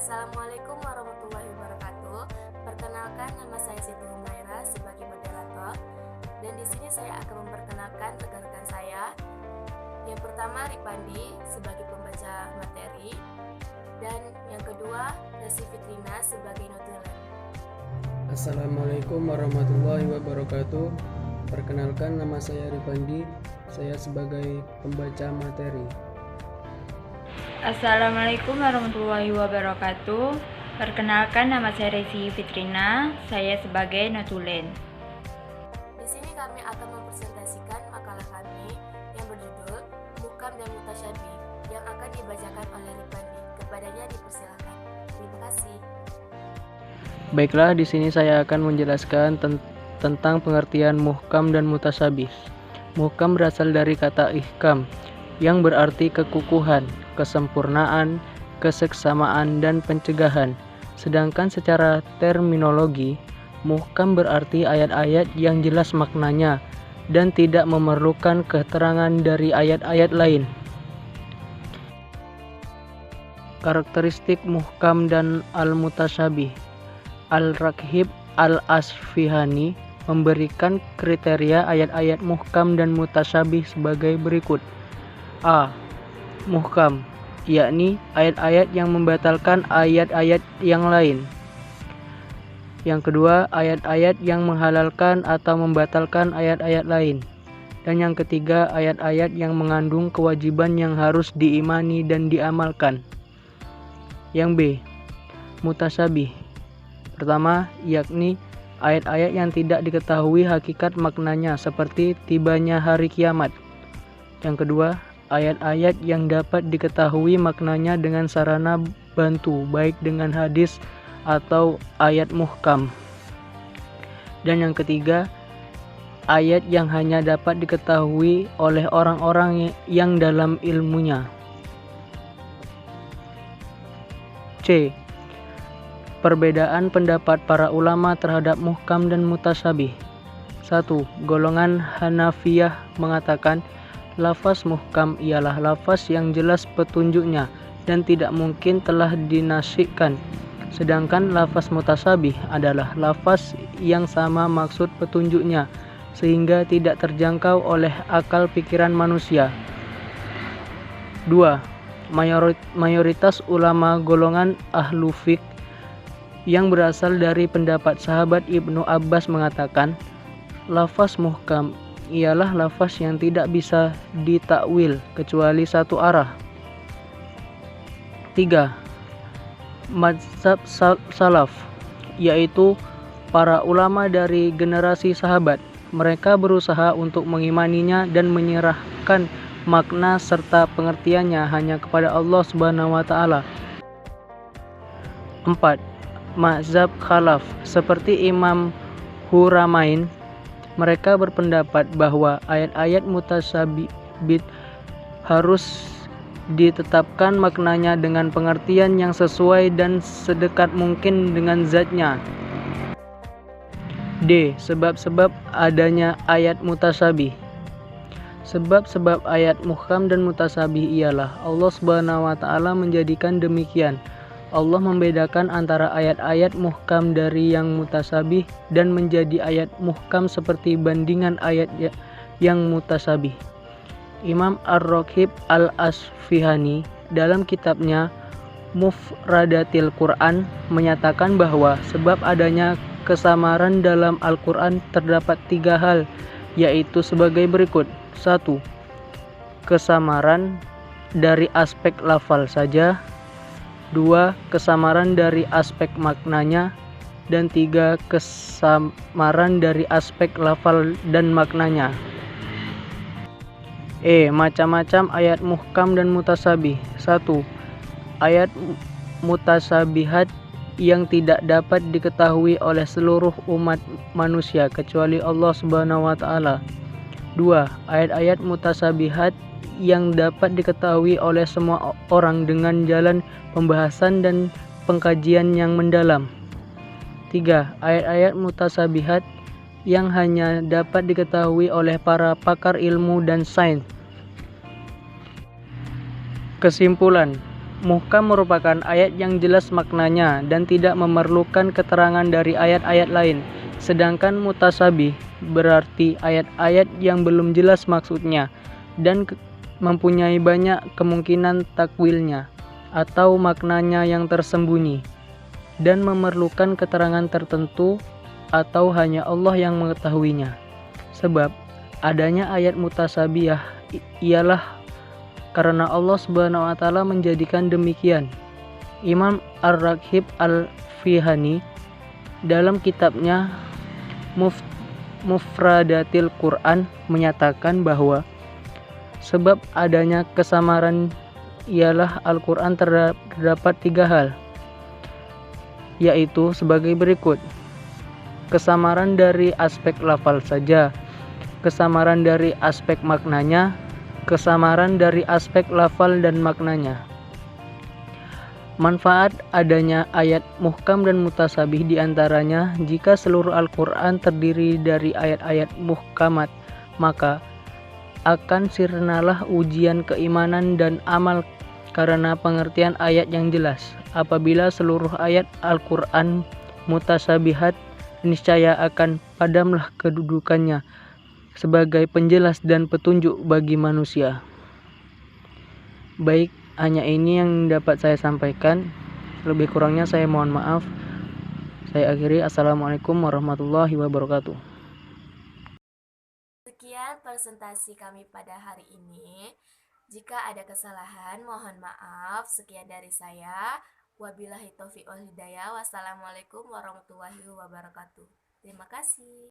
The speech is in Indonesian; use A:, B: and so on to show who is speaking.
A: Assalamualaikum warahmatullahi wabarakatuh. Perkenalkan, nama saya Siti Humaira sebagai moderator, dan di sini saya akan memperkenalkan rekan-rekan saya. Yang pertama Ripandi sebagai pembaca materi, dan yang kedua Desi Fitrina sebagai notulen.
B: Assalamualaikum warahmatullahi wabarakatuh. Perkenalkan, nama saya Ripandi, saya sebagai pembaca materi.
C: Assalamualaikum warahmatullahi wabarakatuh. Perkenalkan, nama saya Desi Fitrina, saya sebagai notulen.
A: Di sini kami akan mempresentasikan makalah kami yang berjudul Muhkam dan Mutasyabih yang akan dibacakan oleh Ripandi. Kepadanya dipersilakan. Terima kasih.
B: Baiklah, di sini saya akan menjelaskan tentang pengertian muhkam dan mutasyabih. Muhkam berasal dari kata ihkam yang berarti kekukuhan, kesempurnaan, keseksamaan, dan pencegahan. Sedangkan secara terminologi, muhkam berarti ayat-ayat yang jelas maknanya dan tidak memerlukan keterangan dari ayat-ayat lain. Karakteristik muhkam dan al-mutasyabih. Al-Raghib Al-Asfihani memberikan kriteria ayat-ayat muhkam dan mutasyabih sebagai berikut. A. Muhkam, yakni ayat-ayat yang membatalkan ayat-ayat yang lain. Yang kedua, ayat-ayat yang menghalalkan atau membatalkan ayat-ayat lain. Dan yang ketiga, ayat-ayat yang mengandung kewajiban yang harus diimani dan diamalkan. Yang B. Mutasyabih. Pertama, yakni ayat-ayat yang tidak diketahui hakikat maknanya seperti tibanya hari kiamat. Yang kedua, ayat-ayat yang dapat diketahui maknanya dengan sarana bantu, baik dengan hadis atau ayat muhkam. Dan yang ketiga, ayat yang hanya dapat diketahui oleh orang-orang yang dalam ilmunya. C. Perbedaan pendapat para ulama terhadap muhkam dan mutasyabih. 1. Golongan Hanafiyah mengatakan lafaz muhkam ialah lafaz yang jelas petunjuknya dan tidak mungkin telah dinasikkan. Sedangkan lafaz mutasyabih adalah lafaz yang sama maksud petunjuknya sehingga tidak terjangkau oleh akal pikiran manusia. 2. Mayoritas ulama golongan ahlu fiqh yang berasal dari pendapat sahabat Ibnu Abbas mengatakan lafaz muhkam ialah lafaz yang tidak bisa ditakwil kecuali satu arah. 3. Mazhab salaf, yaitu para ulama dari generasi sahabat. Mereka berusaha untuk mengimaninya dan menyerahkan makna serta pengertiannya hanya kepada Allah Subhanahu wa taala. 4. Mazhab khalaf, seperti Imam Huramain. Mereka berpendapat bahwa ayat-ayat mutasyabih harus ditetapkan maknanya dengan pengertian yang sesuai dan sedekat mungkin dengan zatnya. D. Sebab-sebab adanya ayat mutasyabih. Sebab-sebab ayat muhkam dan mutasyabih ialah Allah Subhanahu wa taala menjadikan demikian. Allah membedakan antara ayat-ayat muhkam dari yang mutasyabih dan menjadi ayat muhkam seperti bandingan ayat yang mutasyabih. Imam Ar-Raghib Al-Asfihani dalam kitabnya Mufradatil Quran menyatakan bahwa sebab adanya kesamaran dalam Al-Quran terdapat 3 hal, yaitu sebagai berikut. 1. Kesamaran dari aspek lafal saja. 2. Kesamaran dari aspek maknanya. Dan 3. Kesamaran dari aspek lafal dan maknanya. Macam-macam ayat muhkam dan mutasyabih. 1. Ayat mutasyabihat yang tidak dapat diketahui oleh seluruh umat manusia kecuali Allah Subhanahu wa taala. 2. Ayat-ayat mutasyabihat yang dapat diketahui oleh semua orang dengan jalan pembahasan dan pengkajian yang mendalam. 3. Ayat-ayat mutasyabihat yang hanya dapat diketahui oleh para pakar ilmu dan sains. Kesimpulan, muhkam merupakan ayat yang jelas maknanya dan tidak memerlukan keterangan dari ayat-ayat lain. Sedangkan mutasabih berarti ayat-ayat yang belum jelas maksudnya dan mempunyai banyak kemungkinan takwilnya atau maknanya yang tersembunyi dan memerlukan keterangan tertentu atau hanya Allah yang mengetahuinya. Sebab adanya ayat mutasabiyah ialah karena Allah Subhanahu wa taala menjadikan demikian. Imam Ar-Raghib Al-Fihani dalam kitabnya Mufradatil Quran menyatakan bahwa sebab adanya kesamaran ialah Al-Quran terdapat 3 hal, yaitu sebagai berikut: kesamaran dari aspek lafal saja, kesamaran dari aspek maknanya, kesamaran dari aspek lafal dan maknanya. Manfaat adanya ayat muhkam dan mutasabih diantaranya, jika seluruh Al-Quran terdiri dari ayat-ayat muhkamat, maka akan sirnalah ujian keimanan dan amal karena pengertian ayat yang jelas. Apabila seluruh ayat Al-Quran mutasabihat, niscaya akan padamlah kedudukannya sebagai penjelas dan petunjuk bagi manusia. Baik, hanya ini yang dapat saya sampaikan. Lebih kurangnya saya mohon maaf. Saya akhiri. Assalamualaikum warahmatullahi wabarakatuh.
A: Sekian presentasi kami pada hari ini. Jika ada kesalahan, mohon maaf. Sekian dari saya. Wabillahi taufiq wal hidayah. Wassalamualaikum warahmatullahi wabarakatuh. Terima kasih.